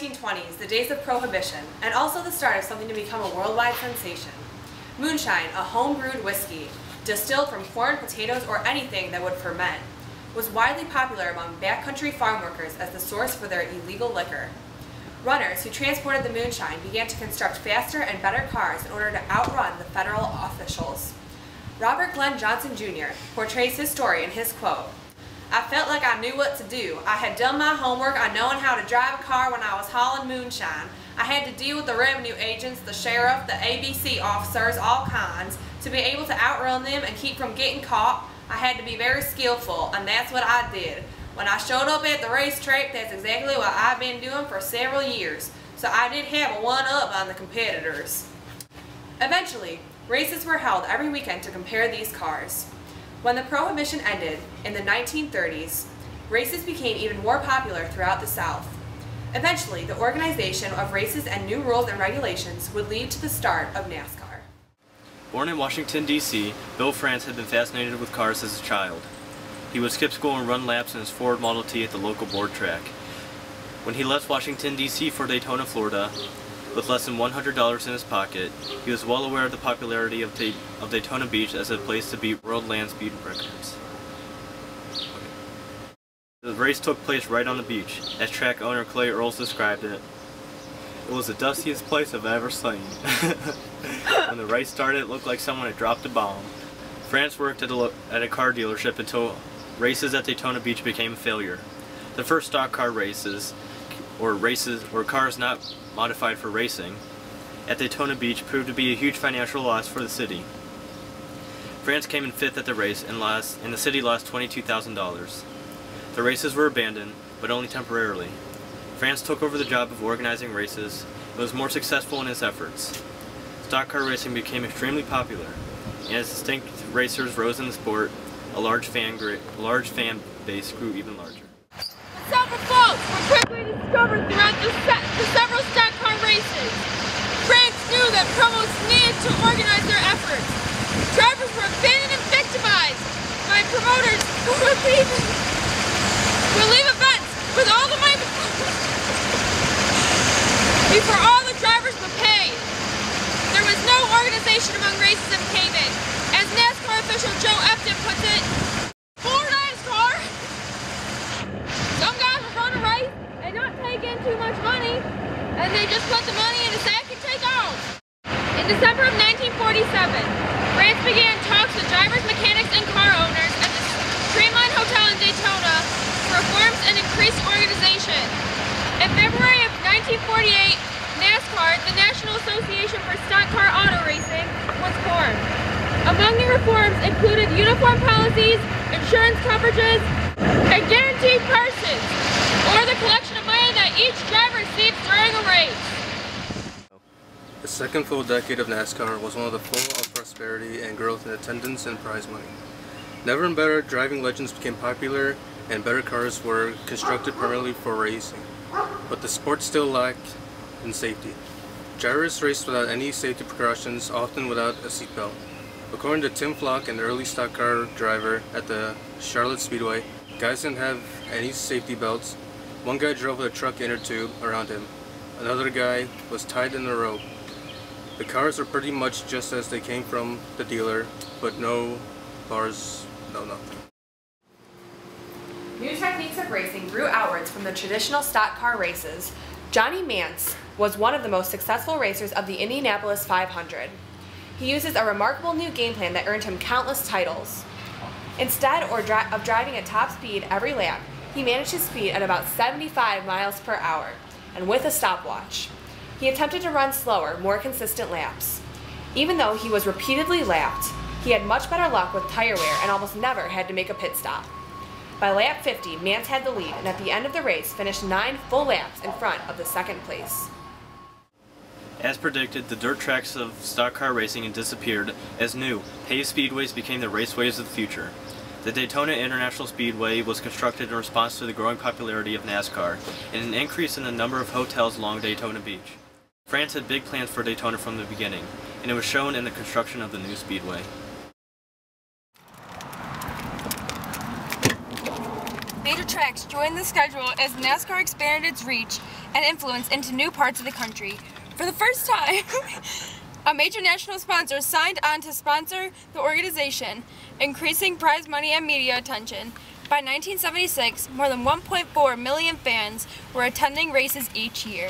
1920s, the days of Prohibition, and also the start of something to become a worldwide sensation. Moonshine, a home-brewed whiskey, distilled from corn, potatoes, or anything that would ferment, was widely popular among backcountry farm workers as the source for their illegal liquor. Runners who transported the moonshine began to construct faster and better cars in order to outrun the federal officials. Robert Glenn Johnson Jr. portrays his story in his quote, "I felt like I knew what to do. I had done my homework on knowing how to drive a car when I was hauling moonshine. I had to deal with the revenue agents, the sheriff, the ABC officers, all kinds. To be able to outrun them and keep from getting caught, I had to be very skillful, and that's what I did. When I showed up at the racetrack, that's exactly what I've been doing for several years, so I did have a one-up on the competitors." Eventually, races were held every weekend to compare these cars. When the Prohibition ended in the 1930s, races became even more popular throughout the South. Eventually, the organization of races and new rules and regulations would lead to the start of NASCAR. Born in Washington, D.C., Bill France had been fascinated with cars as a child. He would skip school and run laps in his Ford Model T at the local board track. When he left Washington, D.C. for Daytona, Florida, with less than $100 in his pocket, he was well aware of the popularity of Daytona Beach as a place to beat world land speed records. The race took place right on the beach. As track owner Clay Earls described it, "It was the dustiest place I've ever seen." When the race started, it looked like someone had dropped a bomb. France worked at a car dealership until races at Daytona Beach became a failure. The first stock car races, or cars not modified for racing, at Daytona Beach proved to be a huge financial loss for the city. France came in fifth at the race and the city lost $22,000. The races were abandoned, but only temporarily. France took over the job of organizing races and was more successful in his efforts. Stock car racing became extremely popular, and as distinct racers rose in the sport, a large fan base grew even larger. Several faults were quickly discovered throughout the several stock car races. France knew that promoters needed to organize their efforts. Drivers were abandoned and victimized by promoters who would leave events with all the money before all the drivers were paid. There was no organization among races in payment. As NASCAR official Joe Epton puts it, "For NASCAR, some guys will run a race and not take in too much money, and they just put the money in a sack and take off." In December of 1947, France began talks with drivers, mechanics, and car owners at the Streamline Hotel in Daytona for reforms and increased organization. In February of 1948, NASCAR, the National Association for Stock Car Auto Racing, was formed. Among the reforms included uniform policies, insurance coverages, and guaranteed purses, or the collection of money that each driver received during a race. The second full decade of NASCAR was one of the full of prosperity and growth in attendance and prize money. Never and better driving legends became popular, and better cars were constructed primarily for racing. But the sport still lacked in safety. Drivers raced without any safety precautions, often without a seatbelt. According to Tim Flock, an early stock car driver at the Charlotte Speedway, guys didn't have any safety belts. One guy drove with a truck inner tube around him. Another guy was tied in a rope. The cars were pretty much just as they came from the dealer, but no bars, no nothing. New techniques of racing grew outwards from the traditional stock car races. Johnny Mance was one of the most successful racers of the Indianapolis 500. He uses a remarkable new game plan that earned him countless titles. Instead of driving at top speed every lap, he managed his speed at about 75 miles per hour, and with a stopwatch. He attempted to run slower, more consistent laps. Even though he was repeatedly lapped, he had much better luck with tire wear and almost never had to make a pit stop. By lap 50, Mance had the lead, and at the end of the race finished 9 full laps in front of the second place. As predicted, the dirt tracks of stock car racing had disappeared as new, paved speedways became the raceways of the future. The Daytona International Speedway was constructed in response to the growing popularity of NASCAR and an increase in the number of hotels along Daytona Beach. France had big plans for Daytona from the beginning, and it was shown in the construction of the new speedway. Major tracks joined the schedule as NASCAR expanded its reach and influence into new parts of the country. For the first time, a major national sponsor signed on to sponsor the organization, increasing prize money and media attention. By 1976, more than 1.4 million fans were attending races each year.